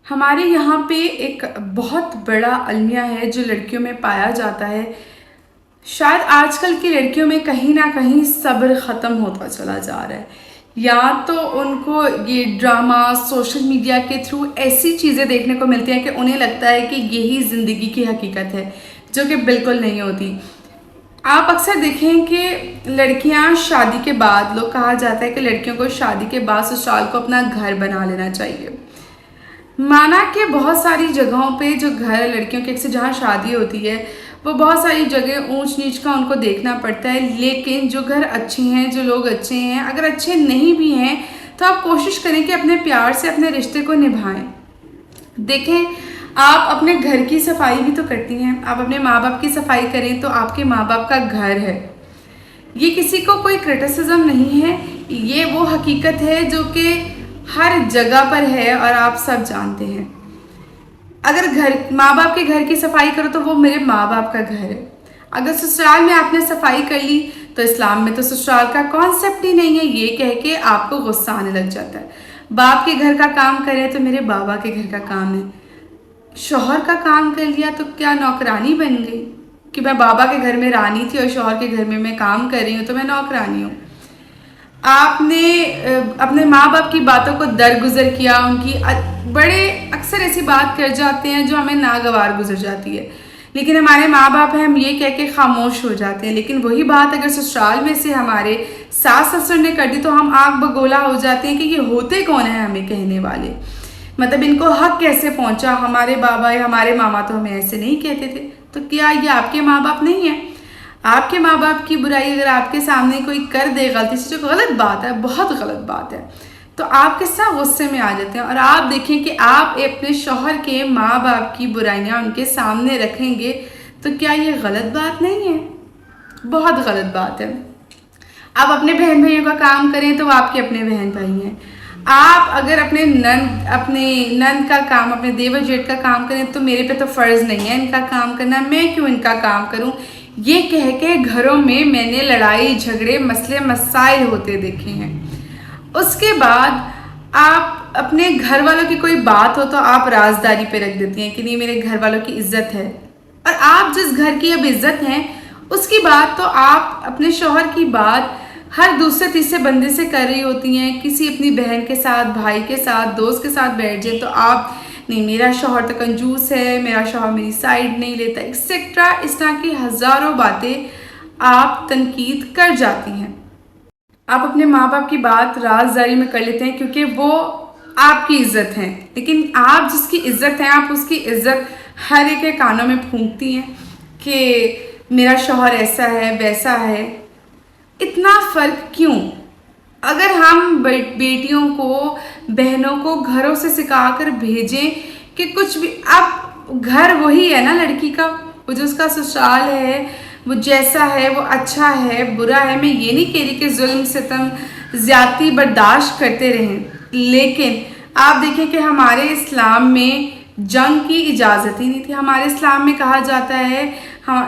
ہمارے یہاں پہ ایک بہت بڑا المیہ ہے جو لڑکیوں میں پایا جاتا ہے. شاید آج کل کی لڑکیوں میں کہیں نہ کہیں صبر ختم ہوتا چلا جا رہا ہے. یا تو ان کو یہ ڈرامہ سوشل میڈیا کے تھرو ایسی چیزیں دیکھنے کو ملتی ہیں کہ انہیں لگتا ہے کہ یہی زندگی کی حقیقت ہے، جو کہ بالکل نہیں ہوتی. آپ اکثر دیکھیں کہ لڑکیاں شادی کے بعد، لوگ کہا جاتا ہے کہ لڑکیوں کو شادی کے بعد سسرال کو اپنا گھر بنا لینا چاہیے. مانا کہ بہت ساری جگہوں پہ جو گھر لڑکیوں کے جہاں شادی ہوتی ہے وہ بہت ساری جگہ اونچ نیچ کا ان کو دیکھنا پڑتا ہے، لیکن جو گھر اچھے ہیں، جو لوگ اچھے ہیں، اگر اچھے نہیں بھی ہیں تو آپ کوشش کریں کہ اپنے پیار سے اپنے رشتے کو نبھائیں. دیکھیں، آپ اپنے گھر کی صفائی بھی تو کرتی ہیں، آپ اپنے ماں باپ کی صفائی کریں تو آپ کے ماں باپ کا گھر ہے. یہ کسی کو کوئی کرٹیسزم نہیں ہے، یہ وہ حقیقت ہے جو کہ ہر جگہ پر ہے اور آپ سب جانتے ہیں. اگر ماں باپ کے گھر کی صفائی کرو تو وہ میرے ماں باپ کا گھر ہے. اگر سسرال میں آپ نے صفائی کر لی تو اسلام میں تو سسرال کا کانسیپٹ ہی نہیں ہے، یہ کہہ کے آپ کو غصہ آنے لگ جاتا ہے. باپ کے گھر کا کام کرے تو میرے بابا کے گھر کا کام ہے. شوہر کا کام کر لیا تو کیا نوکرانی بن گئی کہ میں بابا کے گھر میں رانی تھی اور شوہر کے گھر میں کام کر رہی ہوں تو میں نوکرانی ہوں. آپ نے اپنے ماں باپ کی باتوں کو درگزر کیا، ان کی بڑے اکثر ایسی بات کر جاتے ہیں جو ہمیں ناگوار گزر جاتی ہے، لیکن ہمارے ماں باپ ہیں، ہم یہ کہہ کے خاموش ہو جاتے ہیں. لیکن وہی بات اگر سسرال میں سے ہمارے ساس سسر نے کر دی تو ہم آگ بگولا ہو جاتے ہیں کہ یہ ہوتے کون ہیں ہمیں کہنے والے، مطلب ان کو حق کیسے پہنچا، ہمارے بابا یا ہمارے ماما تو ہمیں ایسے نہیں کہتے تھے. تو کیا یہ آپ کے ماں باپ نہیں ہیں؟ آپ کے ماں باپ کی برائی اگر آپ کے سامنے کوئی کر دے غلطی سے، جو غلط بات ہے، بہت غلط بات ہے، تو آپ کس طرح غصے میں آ جاتے ہیں. اور آپ دیکھیں کہ آپ اپنے شوہر کے ماں باپ کی برائیاں ان کے سامنے رکھیں گے تو کیا یہ غلط بات نہیں ہے؟ بہت غلط بات ہے. آپ اپنے بہن بھائیوں کا کام کریں تو وہ آپ کے اپنے بہن بھائی ہیں. آپ اگر اپنے نند کا کام، اپنے دیور جیٹھ کا کام کریں تو میرے پہ تو فرض نہیں ہے ان کا کام کرنا، میں کیوں ان کا کام کروں، یہ کہہ کے گھروں میں نے لڑائی جھگڑے مسئلے مسائل ہوتے دیکھے ہیں. اس کے بعد آپ اپنے گھر والوں کی کوئی بات ہو تو آپ رازداری پہ رکھ دیتی ہیں کہ نہیں میرے گھر والوں کی عزت ہے، اور آپ جس گھر کی اب عزت ہیں اس کی بات تو آپ اپنے شوہر کی بات ہر دوسرے تیسرے بندے سے کر رہی ہوتی ہیں. کسی اپنی بہن کے ساتھ، بھائی کے ساتھ، دوست کے ساتھ بیٹھ جائیں تو آپ نہیں میرا شوہر تو کنجوس ہے، میرا شوہر میری سائڈ نہیں لیتا، ایکسیکٹرا. اس طرح کی ہزاروں باتیں آپ تنقید کر جاتی ہیں. آپ اپنے ماں باپ کی بات رازداری میں کر لیتے ہیں کیونکہ وہ آپ کی عزت ہیں، لیکن آپ جس کی عزت ہیں آپ اس کی عزت ہر ایک کے کانوں میں پھونکتی ہیں کہ میرا شوہر ایسا ہے ویسا ہے. اتنا فرق کیوں؟ اگر ہم بیٹیوں کو، بہنوں کو گھروں سے سکھا کر بھیجیں کہ کچھ بھی، اب گھر وہی ہے نا لڑکی کا، وہ جو اس کا سسرال ہے وہ جیسا ہے وہ اچھا ہے برا ہے. میں یہ نہیں کہہ رہی کہ ظلم ستم زیادتی برداشت کرتے رہیں، لیکن آپ دیکھیں کہ ہمارے اسلام میں جنگ کی اجازت ہی نہیں تھی. ہمارے اسلام میں کہا جاتا ہے،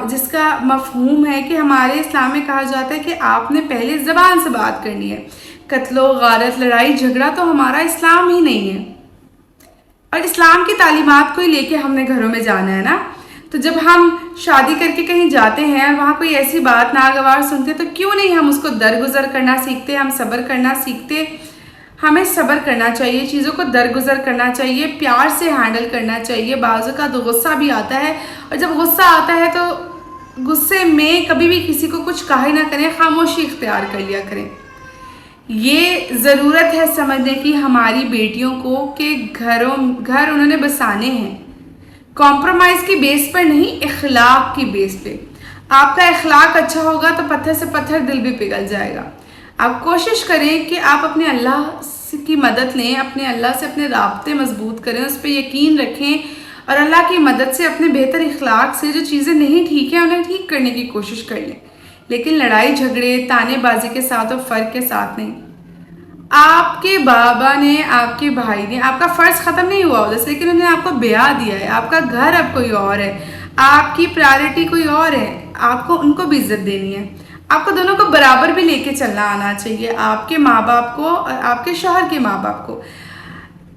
جس کا مفہوم ہے کہ ہمارے اسلام میں کہا جاتا ہے کہ آپ نے پہلے زبان سے بات کرنی ہے. قتل و غارت، لڑائی جھگڑا تو ہمارا اسلام ہی نہیں ہے، اور اسلام کی تعلیمات کو ہی لے کے ہم نے گھروں میں جانا ہے نا. تو جب ہم شادی کر کے کہیں جاتے ہیں، وہاں کوئی ایسی بات ناگوار سنتے تو کیوں نہیں ہم اس کو درگزر کرنا سیکھتے، ہم صبر کرنا سیکھتے. ہمیں صبر کرنا چاہیے، چیزوں کو درگزر کرنا چاہیے، پیار سے ہینڈل کرنا چاہیے. بعض کا تو غصہ بھی آتا ہے، اور جب غصہ آتا ہے تو غصے میں کبھی بھی کسی کو کچھ کہا ہی نہ کریں، خاموشی اختیار کر لیا کریں. یہ ضرورت ہے سمجھنے کی ہماری بیٹیوں کو کہ گھر انہوں نے بسانے ہیں، کمپرومائز کی بیس پر نہیں، اخلاق کی بیس پہ. آپ کا اخلاق اچھا ہوگا تو پتھر سے پتھر دل بھی پگھل جائے گا. آپ کوشش کریں کہ آپ اپنے اللہ کی مدد لیں، اپنے اللہ سے اپنے رابطے مضبوط کریں، اس پہ یقین رکھیں، اور اللہ کی مدد سے اپنے بہتر اخلاق سے جو چیزیں نہیں ٹھیک ہیں انہیں ٹھیک کرنے کی کوشش کر لیں. لیکن لڑائی جھگڑے تانے بازی کے ساتھ اور فرق کے ساتھ نہیں. آپ کے بابا نے، آپ کے بھائی نے، آپ کا فرض ختم نہیں ہوا ادھر سے، لیکن انہوں نے آپ کو بیاہ دیا ہے، آپ کا گھر اب کوئی اور ہے، آپ کی پرائرٹی کوئی اور ہے. آپ کو ان کو بھی عزت دینی ہے. آپ کو دونوں کو برابر بھی لے کے چلنا آنا چاہیے، آپ کے ماں باپ کو اور آپ کے شوہر کے ماں باپ کو.